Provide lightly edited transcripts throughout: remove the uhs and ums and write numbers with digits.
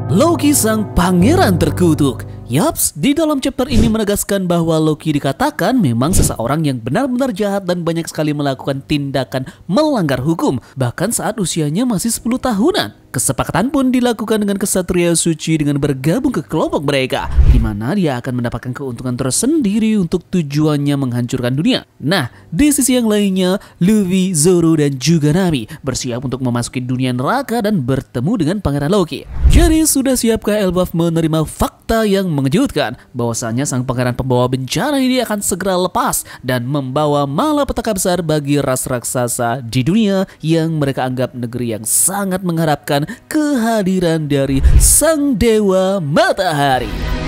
Loki sang pangeran terkutuk. Yaps, di dalam chapter ini menegaskan bahwa Loki dikatakan memang seseorang yang benar-benar jahat dan banyak sekali melakukan tindakan melanggar hukum, bahkan saat usianya masih 10 tahunan. Kesepakatan pun dilakukan dengan kesatria suci dengan bergabung ke kelompok mereka, di mana dia akan mendapatkan keuntungan tersendiri untuk tujuannya menghancurkan dunia. Nah, di sisi yang lainnya, Luffy, Zoro, dan juga Nami bersiap untuk memasuki dunia neraka dan bertemu dengan Pangeran Loki. Jadi, sudah siapkah Elbaf menerima fakta yang mengejutkan bahwasanya sang pangeran pembawa bencana ini akan segera lepas dan membawa malapetaka besar bagi ras raksasa di dunia yang mereka anggap negeri yang sangat mengharapkan kehadiran dari sang dewa matahari.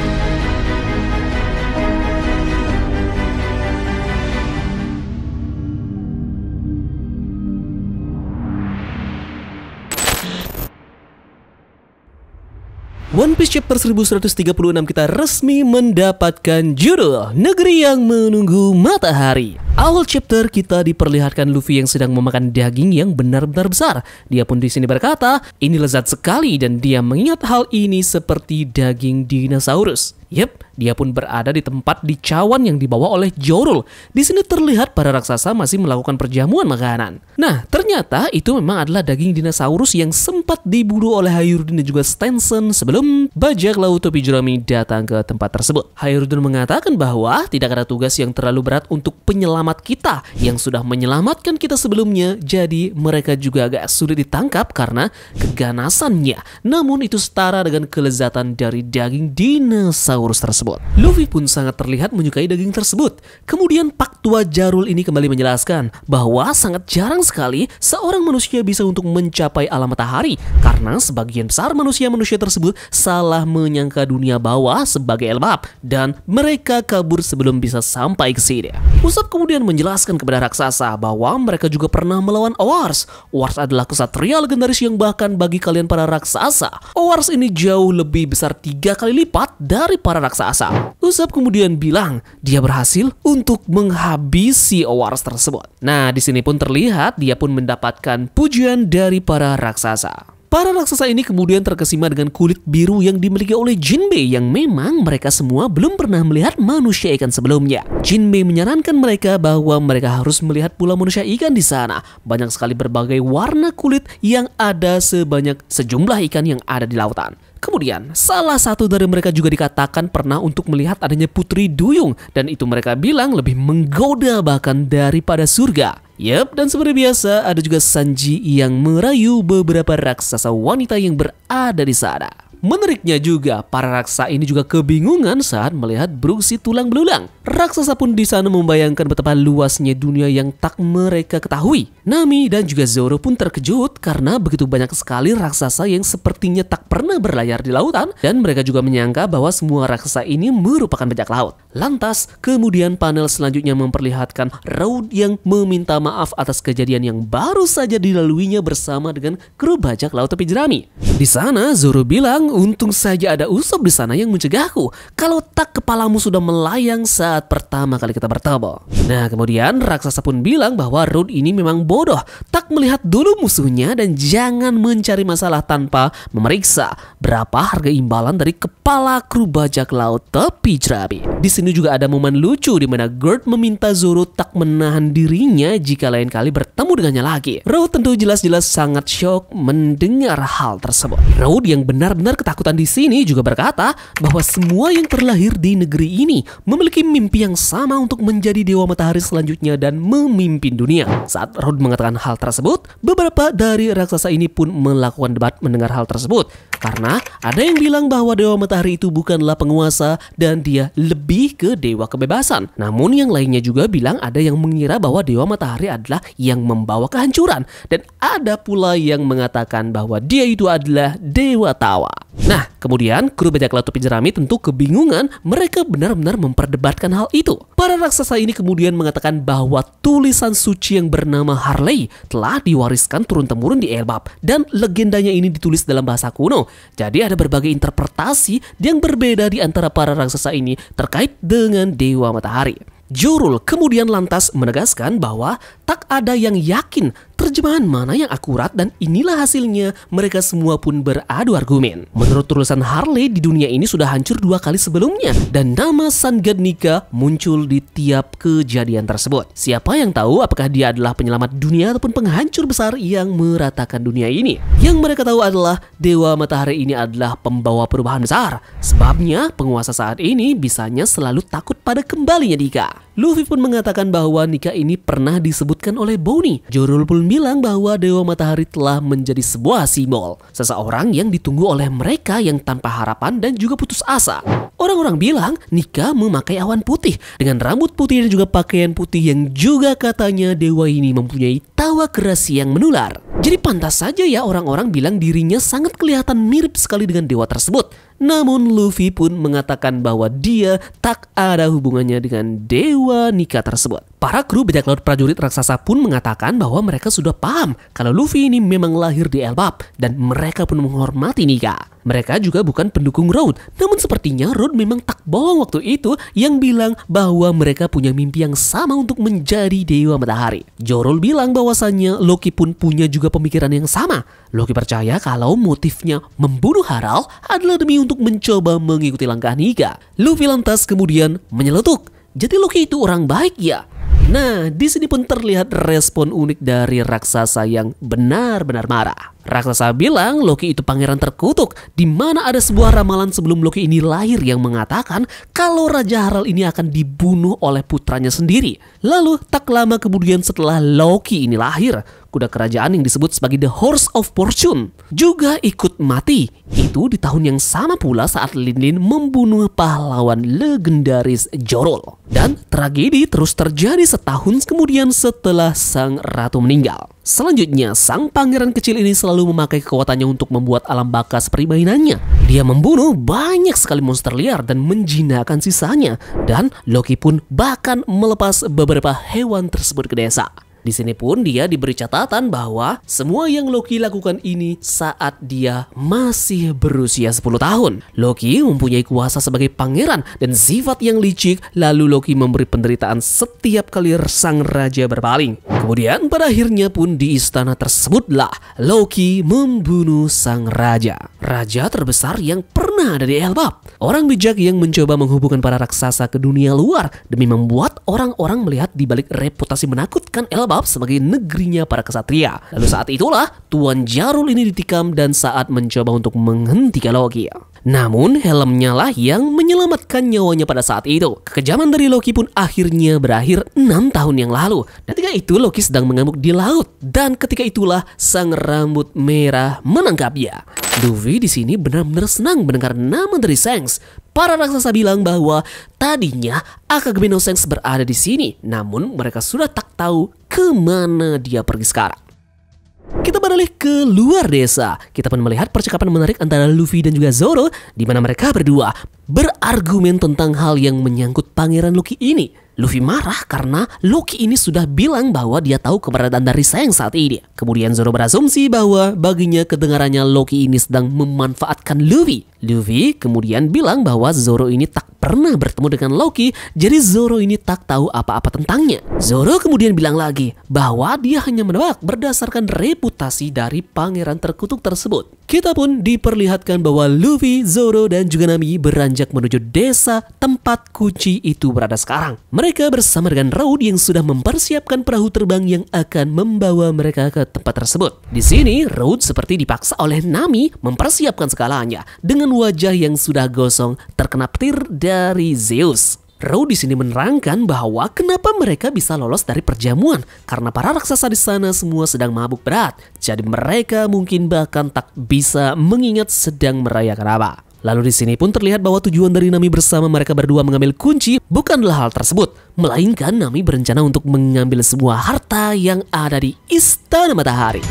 One Piece chapter 1136 kita resmi mendapatkan judul Negeri yang Menunggu Matahari. Awal chapter kita diperlihatkan Luffy yang sedang memakan daging yang benar-benar besar. Dia pun di sini berkata, ini lezat sekali dan dia mengingat hal ini seperti daging dinosaurus. Yep, dia pun berada di tempat di cawan yang dibawa oleh Jorul. Di sini terlihat para raksasa masih melakukan perjamuan makanan. Nah, ternyata itu memang adalah daging dinosaurus yang sempat diburu oleh Hayurden dan juga Stenson sebelum bajak laut topi jerami datang ke tempat tersebut. Hayurden mengatakan bahwa tidak ada tugas yang terlalu berat untuk penyelamat kita yang sudah menyelamatkan kita sebelumnya, jadi mereka juga agak sulit ditangkap karena keganasannya. Namun itu setara dengan kelezatan dari daging dinosaurus tersebut. Luffy pun sangat terlihat menyukai daging tersebut. Kemudian Pak Tua Jarul ini kembali menjelaskan bahwa sangat jarang sekali seorang manusia bisa untuk mencapai alam matahari karena sebagian besar manusia-manusia tersebut salah menyangka dunia bawah sebagai Elbap dan mereka kabur sebelum bisa sampai ke sini. Usopp kemudian menjelaskan kepada raksasa bahwa mereka juga pernah melawan Owars. Owars adalah kesatria legendaris yang bahkan bagi kalian para raksasa, Owars ini jauh lebih besar 3 kali lipat dari para raksasa. Usopp kemudian bilang dia berhasil untuk menghabisi Owars tersebut. Nah, di sini pun terlihat dia pun mendapatkan pujian dari para raksasa. Para raksasa ini kemudian terkesima dengan kulit biru yang dimiliki oleh Jinbei yang memang mereka semua belum pernah melihat manusia ikan sebelumnya. Jinbei menyarankan mereka bahwa mereka harus melihat pula manusia ikan di sana. Banyak sekali berbagai warna kulit yang ada sejumlah ikan yang ada di lautan. Kemudian, salah satu dari mereka juga dikatakan pernah untuk melihat adanya Putri Duyung dan itu mereka bilang lebih menggoda bahkan daripada surga. Yap, dan seperti biasa ada juga Sanji yang merayu beberapa raksasa wanita yang berada di sana. Menariknya juga, para raksasa ini juga kebingungan saat melihat Brook si tulang belulang. Raksasa pun di sana membayangkan betapa luasnya dunia yang tak mereka ketahui. Nami dan juga Zoro pun terkejut karena begitu banyak sekali raksasa yang sepertinya tak pernah berlayar di lautan dan mereka juga menyangka bahwa semua raksasa ini merupakan bajak laut. Lantas, kemudian panel selanjutnya memperlihatkan Road yang meminta maaf atas kejadian yang baru saja dilaluinya bersama dengan kru bajak laut topi jerami. Di sana Zoro bilang, untung saja ada Usopp di sana yang mencegahku. Kalau tak kepalamu sudah melayang saat pertama kali kita bertemu. Nah, kemudian raksasa pun bilang bahwa Road ini memang bodoh, tak melihat dulu musuhnya dan jangan mencari masalah tanpa memeriksa berapa harga imbalan dari kepala kru bajak laut topi jerami. Di sini juga ada momen lucu di mana Gerd meminta Zoro tak menahan dirinya jika lain kali bertemu dengannya lagi. Road tentu jelas-jelas sangat shock mendengar hal tersebut. Road yang benar-benar ketakutan di sini juga berkata bahwa semua yang terlahir di negeri ini memiliki mimpi yang sama untuk menjadi dewa matahari selanjutnya dan memimpin dunia. Saat Road mengatakan hal tersebut, beberapa dari raksasa ini pun melakukan debat mendengar hal tersebut. Karena ada yang bilang bahwa dewa matahari itu bukanlah penguasa dan dia lebih ke dewa kebebasan. Namun yang lainnya juga bilang ada yang mengira bahwa dewa matahari adalah yang membawa kehancuran. Dan ada pula yang mengatakan bahwa dia itu adalah dewa tawa. Nah, kemudian kru bajak laut topi jerami tentu kebingungan, mereka benar-benar memperdebatkan hal itu. Para raksasa ini kemudian mengatakan bahwa tulisan suci yang bernama Harley telah diwariskan turun-temurun di Elbap dan legendanya ini ditulis dalam bahasa kuno. Jadi ada berbagai interpretasi yang berbeda di antara para raksasa ini terkait dengan dewa matahari. Jorul kemudian lantas menegaskan bahwa tak ada yang yakin terjemahan mana yang akurat, dan inilah hasilnya. Mereka semua pun beradu argumen. Menurut tulisan Harley, di dunia ini sudah hancur 2 kali sebelumnya, dan nama Sun God Nika muncul di tiap kejadian tersebut. Siapa yang tahu apakah dia adalah penyelamat dunia ataupun penghancur besar yang meratakan dunia ini. Yang mereka tahu adalah Dewa Matahari ini adalah pembawa perubahan besar. Sebabnya penguasa saat ini bisanya selalu takut pada kembalinya Nika. Luffy pun mengatakan bahwa Nika ini pernah disebutkan oleh Bonnie. Jorul pun bilang bahwa Dewa Matahari telah menjadi sebuah simbol, seseorang yang ditunggu oleh mereka yang tanpa harapan dan juga putus asa. Orang-orang bilang Nika memakai awan putih dengan rambut putih dan juga pakaian putih yang juga katanya dewa ini mempunyai tawa keras yang menular. Jadi pantas saja ya orang-orang bilang dirinya sangat kelihatan mirip sekali dengan dewa tersebut. Namun Luffy pun mengatakan bahwa dia tak ada hubungannya dengan Dewa Nika tersebut. Para kru bajak laut prajurit raksasa pun mengatakan bahwa mereka sudah paham kalau Luffy ini memang lahir di Elbap, dan mereka pun menghormati Nika. Mereka juga bukan pendukung Road, namun sepertinya Road memang tak bohong waktu itu yang bilang bahwa mereka punya mimpi yang sama untuk menjadi Dewa Matahari. Jorul bilang bahwasannya Loki pun punya juga pemikiran yang sama. Loki percaya kalau motifnya membunuh Harald adalah demi untuk mencoba mengikuti langkah Nika. Luffy lantas kemudian menyeletuk, jadi Loki itu orang baik ya? Nah, di sini pun terlihat respon unik dari raksasa yang benar-benar marah. Raksasa bilang Loki itu pangeran terkutuk, di mana ada sebuah ramalan sebelum Loki ini lahir yang mengatakan kalau Raja Harald ini akan dibunuh oleh putranya sendiri. Lalu tak lama kemudian setelah Loki ini lahir, kuda kerajaan yang disebut sebagai The Horse of Fortune juga ikut mati. Itu di tahun yang sama pula saat Lin Lin membunuh pahlawan legendaris Jorul. Dan tragedi terus terjadi setahun kemudian setelah sang ratu meninggal. Selanjutnya, sang pangeran kecil ini selalu memakai kekuatannya untuk membuat alam baka seperti mainannya. Dia membunuh banyak sekali monster liar dan menjinakkan sisanya. Dan Loki pun bahkan melepas beberapa hewan tersebut ke desa. Di sini pun dia diberi catatan bahwa semua yang Loki lakukan ini saat dia masih berusia 10 tahun. Loki mempunyai kuasa sebagai pangeran dan sifat yang licik, lalu Loki memberi penderitaan setiap kali sang raja berpaling. Kemudian pada akhirnya pun di istana tersebutlah Loki membunuh sang raja. Raja terbesar yang pernah ada di Elbap. Orang bijak yang mencoba menghubungkan para raksasa ke dunia luar demi membuat orang-orang melihat di balik reputasi menakutkan Elbap sebagai negerinya para kesatria. Lalu saat itulah Tuan Jarul ini ditikam dan saat mencoba untuk menghentikan Loki. Namun helmnya lah yang menyelamatkan nyawanya pada saat itu. Kekejaman dari Loki pun akhirnya berakhir 6 tahun yang lalu. Dan ketika itu Loki sedang mengamuk di laut, dan ketika itulah sang rambut merah menangkapnya. Luffy di sini benar-benar senang mendengar nama dari Shanks. Para raksasa bilang bahwa tadinya Akagami no Shanks berada di sini, namun mereka sudah tak tahu kemana dia pergi sekarang. Kita beralih ke luar desa. Kita pun melihat percakapan menarik antara Luffy dan juga Zoro, di mana mereka berdua berargumen tentang hal yang menyangkut pangeran Loki ini. Luffy marah karena Loki ini sudah bilang bahwa dia tahu keberadaan dari Shanks saat ini. Kemudian Zoro berasumsi bahwa baginya kedengarannya Loki ini sedang memanfaatkan Luffy. Luffy kemudian bilang bahwa Zoro ini tak pernah bertemu dengan Loki, jadi Zoro ini tak tahu apa-apa tentangnya. Zoro kemudian bilang lagi bahwa dia hanya menebak berdasarkan reputasi dari pangeran terkutuk tersebut. Kita pun diperlihatkan bahwa Luffy, Zoro, dan juga Nami beranjak menuju desa tempat kunci itu berada sekarang. Mereka bersama dengan Road yang sudah mempersiapkan perahu terbang yang akan membawa mereka ke tempat tersebut. Di sini Road seperti dipaksa oleh Nami mempersiapkan segalanya dengan wajah yang sudah gosong terkena petir dari Zeus. Road di sini menerangkan bahwa kenapa mereka bisa lolos dari perjamuan karena para raksasa di sana semua sedang mabuk berat. Jadi mereka mungkin bahkan tak bisa mengingat sedang merayakan apa. Lalu di sini pun terlihat bahwa tujuan dari Nami bersama mereka berdua mengambil kunci bukanlah hal tersebut, melainkan Nami berencana untuk mengambil semua harta yang ada di Istana Matahari.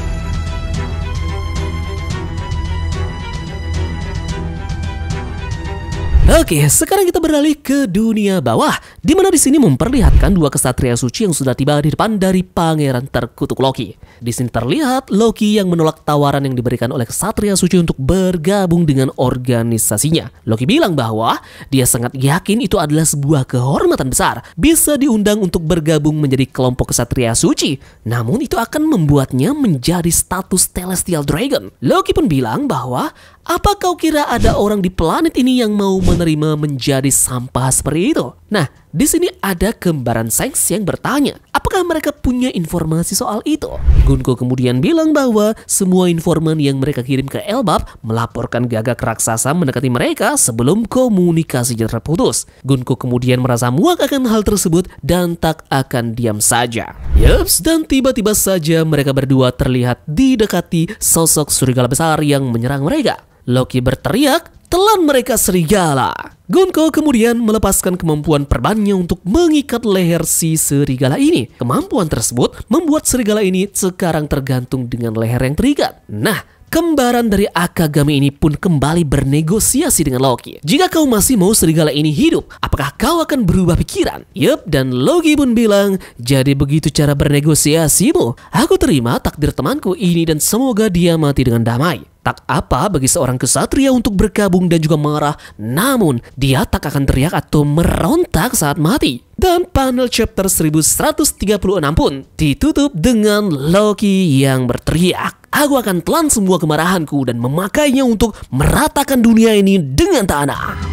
Oke, sekarang kita beralih ke dunia bawah, di mana di sini memperlihatkan dua kesatria suci yang sudah tiba di depan dari pangeran terkutuk Loki. Di sini terlihat Loki yang menolak tawaran yang diberikan oleh kesatria suci untuk bergabung dengan organisasinya. Loki bilang bahwa dia sangat yakin itu adalah sebuah kehormatan besar, bisa diundang untuk bergabung menjadi kelompok kesatria suci. Namun itu akan membuatnya menjadi status Celestial Dragon. Loki pun bilang bahwa, apa kau kira ada orang di planet ini yang mau menerima menjadi sampah seperti itu? Nah, di sini ada kembaran Shanks yang bertanya, apakah mereka punya informasi soal itu? Gunko kemudian bilang bahwa semua informan yang mereka kirim ke Elbap melaporkan gagak raksasa mendekati mereka sebelum komunikasinya terputus. Gunko kemudian merasa muak akan hal tersebut dan tak akan diam saja. Yups, dan tiba-tiba saja mereka berdua terlihat didekati sosok serigala besar yang menyerang mereka. Loki berteriak, telan mereka serigala. Gunko kemudian melepaskan kemampuan perbannya untuk mengikat leher si serigala ini. Kemampuan tersebut membuat serigala ini sekarang tergantung dengan leher yang terikat. Nah, kembaran dari Akagami ini pun kembali bernegosiasi dengan Loki. Jika kau masih mau serigala ini hidup, apakah kau akan berubah pikiran? Yup, dan Loki pun bilang, jadi begitu cara bernegosiasimu. Aku terima takdir temanku ini dan semoga dia mati dengan damai. Tak apa bagi seorang kesatria untuk bergabung dan juga marah, namun dia tak akan teriak atau merontak saat mati. Dan panel chapter 1136 pun ditutup dengan Loki yang berteriak, aku akan telan semua kemarahanku dan memakainya untuk meratakan dunia ini dengan tanah.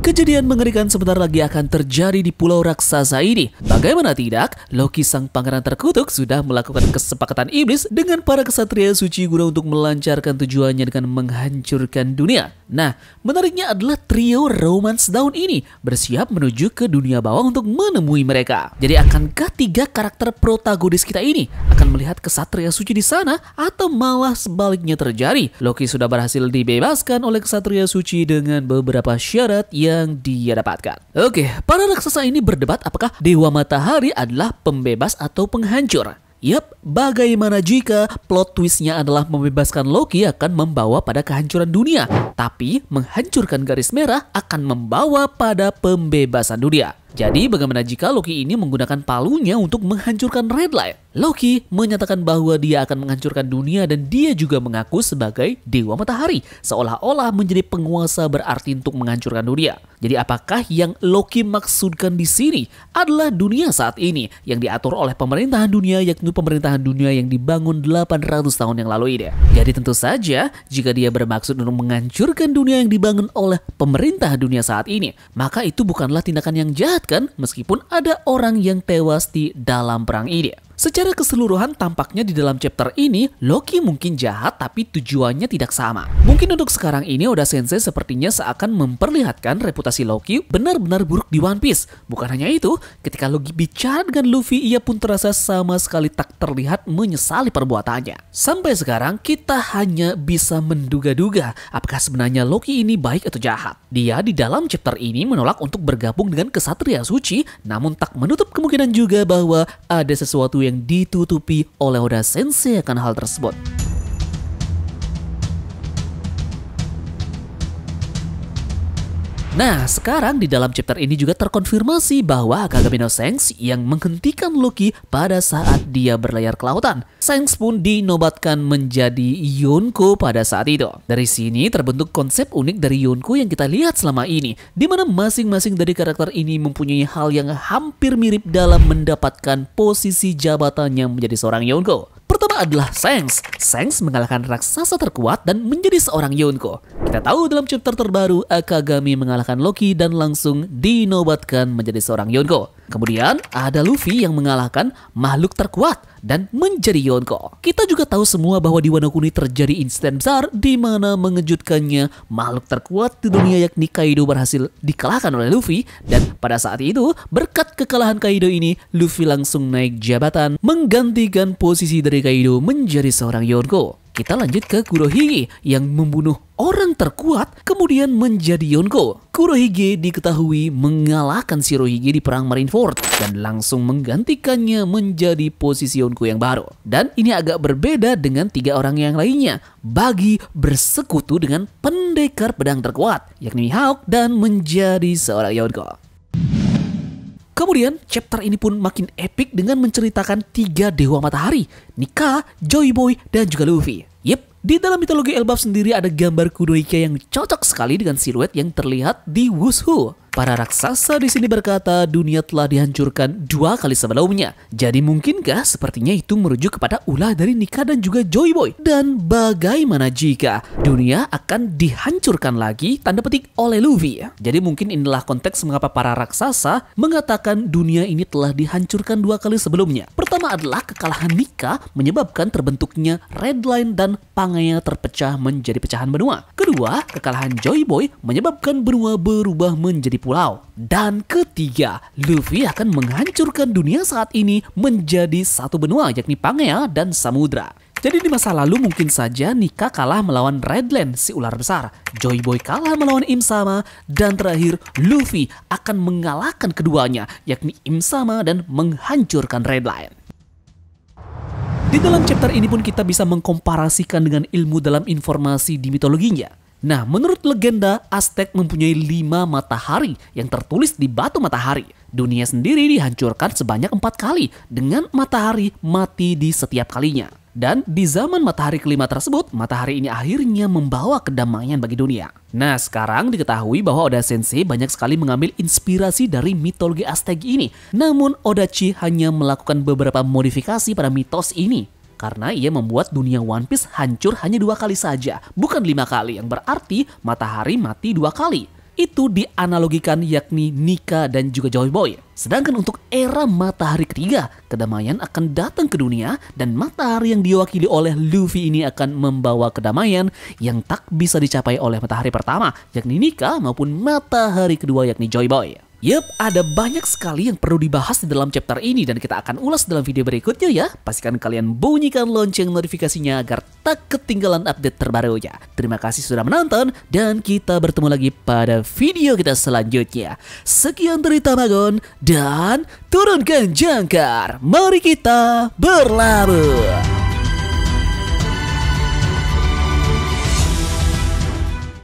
Kejadian mengerikan sebentar lagi akan terjadi di pulau raksasa ini. Bagaimana tidak, Loki sang pangeran terkutuk sudah melakukan kesepakatan iblis dengan para kesatria suci guna untuk melancarkan tujuannya dengan menghancurkan dunia. Nah, menariknya adalah trio Romance Dawn ini bersiap menuju ke dunia bawah untuk menemui mereka. Jadi akankah tiga karakter protagonis kita ini akan melihat kesatria suci di sana atau malah sebaliknya terjadi? Loki sudah berhasil dibebaskan oleh kesatria suci dengan beberapa syarat yang dia dapatkan. Oke, para raksasa ini berdebat apakah Dewa Matahari adalah pembebas atau penghancur. Yap, bagaimana jika plot twistnya adalah membebaskan Loki akan membawa pada kehancuran dunia, tapi menghancurkan garis merah akan membawa pada pembebasan dunia. Jadi bagaimana jika Loki ini menggunakan palunya untuk menghancurkan Red Light? Loki menyatakan bahwa dia akan menghancurkan dunia dan dia juga mengaku sebagai Dewa Matahari, seolah-olah menjadi penguasa berarti untuk menghancurkan dunia. Jadi apakah yang Loki maksudkan di sini adalah dunia saat ini yang diatur oleh pemerintahan dunia, yakni pemerintahan dunia yang dibangun 800 tahun yang lalu ini? Jadi tentu saja jika dia bermaksud untuk menghancurkan dunia yang dibangun oleh pemerintahan dunia saat ini, maka itu bukanlah tindakan yang jahat kan, meskipun ada orang yang tewas di dalam perang ini. Secara keseluruhan tampaknya di dalam chapter ini Loki mungkin jahat tapi tujuannya tidak sama. Mungkin untuk sekarang ini Oda Sensei sepertinya seakan memperlihatkan reputasi Loki benar-benar buruk di One Piece. Bukan hanya itu, ketika Loki bicara dengan Luffy ia pun terasa sama sekali tak terlihat menyesali perbuatannya. Sampai sekarang kita hanya bisa menduga-duga apakah sebenarnya Loki ini baik atau jahat. Dia di dalam chapter ini menolak untuk bergabung dengan kesatria suci, namun tak menutup kemungkinan juga bahwa ada sesuatu yang ditutupi oleh Oda Sensei akan hal tersebut. Nah, sekarang di dalam chapter ini juga terkonfirmasi bahwa Akagami no Shanks yang menghentikan Loki pada saat dia berlayar ke lautan. Shanks pun dinobatkan menjadi Yonko pada saat itu. Dari sini terbentuk konsep unik dari Yonko yang kita lihat selama ini, di mana masing-masing dari karakter ini mempunyai hal yang hampir mirip dalam mendapatkan posisi jabatannya menjadi seorang Yonko. Pertama adalah Shanks. Shanks mengalahkan raksasa terkuat dan menjadi seorang Yonko. Kita tahu dalam chapter terbaru Akagami mengalahkan Loki dan langsung dinobatkan menjadi seorang Yonko. Kemudian ada Luffy yang mengalahkan makhluk terkuat dan menjadi Yonko. Kita juga tahu semua bahwa di Wano Kuni terjadi insiden besar di mana mengejutkannya makhluk terkuat di dunia yakni Kaido berhasil dikalahkan oleh Luffy, dan pada saat itu berkat kekalahan Kaido ini Luffy langsung naik jabatan menggantikan posisi dari Kaido menjadi seorang Yonko. Kita lanjut ke Kurohige yang membunuh orang terkuat kemudian menjadi Yonko. Kurohige diketahui mengalahkan Shirohige di perang Marineford dan langsung menggantikannya menjadi posisi Yonko yang baru. Dan ini agak berbeda dengan 3 orang yang lainnya. Bagi bersekutu dengan pendekar pedang terkuat yakni Mihawk dan menjadi seorang Yonko. Kemudian chapter ini pun makin epic dengan menceritakan 3 dewa matahari, Nika, Joy Boy, dan juga Luffy. Yep, di dalam mitologi Elbaf sendiri ada gambar Kunoichi yang cocok sekali dengan siluet yang terlihat di Wushu. Para raksasa di sini berkata dunia telah dihancurkan 2 kali sebelumnya. Jadi mungkinkah sepertinya itu merujuk kepada ulah dari Nika dan juga Joy Boy? Dan bagaimana jika dunia akan dihancurkan lagi tanda petik oleh Luffy? Jadi mungkin inilah konteks mengapa para raksasa mengatakan dunia ini telah dihancurkan 2 kali sebelumnya. Pertama adalah kekalahan Nika menyebabkan terbentuknya Red Line dan Pangaea terpecah menjadi pecahan benua. Kedua, kekalahan Joy Boy menyebabkan benua berubah menjadi pulau. Dan ketiga, Luffy akan menghancurkan dunia saat ini menjadi 1 benua yakni Pangaea dan Samudra. Jadi di masa lalu mungkin saja Nika kalah melawan Redland si ular besar, Joy Boy kalah melawan Im Sama, dan terakhir Luffy akan mengalahkan keduanya yakni Im Sama dan menghancurkan Redline. Di dalam chapter ini pun kita bisa mengkomparasikan dengan ilmu dalam informasi di mitologinya. Nah, menurut legenda, Aztec mempunyai 5 matahari yang tertulis di batu matahari. Dunia sendiri dihancurkan sebanyak 4 kali, dengan matahari mati di setiap kalinya. Dan di zaman matahari kelima tersebut, matahari ini akhirnya membawa kedamaian bagi dunia. Nah, sekarang diketahui bahwa Oda Sensei banyak sekali mengambil inspirasi dari mitologi Aztec ini. Namun, Odachi hanya melakukan beberapa modifikasi pada mitos ini. Karena ia membuat dunia One Piece hancur hanya 2 kali saja, bukan 5 kali, yang berarti matahari mati 2 kali. Itu dianalogikan yakni Nika dan juga Joy Boy. Sedangkan untuk era matahari ketiga, kedamaian akan datang ke dunia dan matahari yang diwakili oleh Luffy ini akan membawa kedamaian yang tak bisa dicapai oleh matahari pertama, yakni Nika, maupun matahari kedua yakni Joy Boy. Yup, ada banyak sekali yang perlu dibahas di dalam chapter ini dan kita akan ulas dalam video berikutnya ya. Pastikan kalian bunyikan lonceng notifikasinya agar tak ketinggalan update terbarunya. Terima kasih sudah menonton dan kita bertemu lagi pada video kita selanjutnya. Sekian dari Tamagon dan turunkan jangkar. Mari kita berlabuh.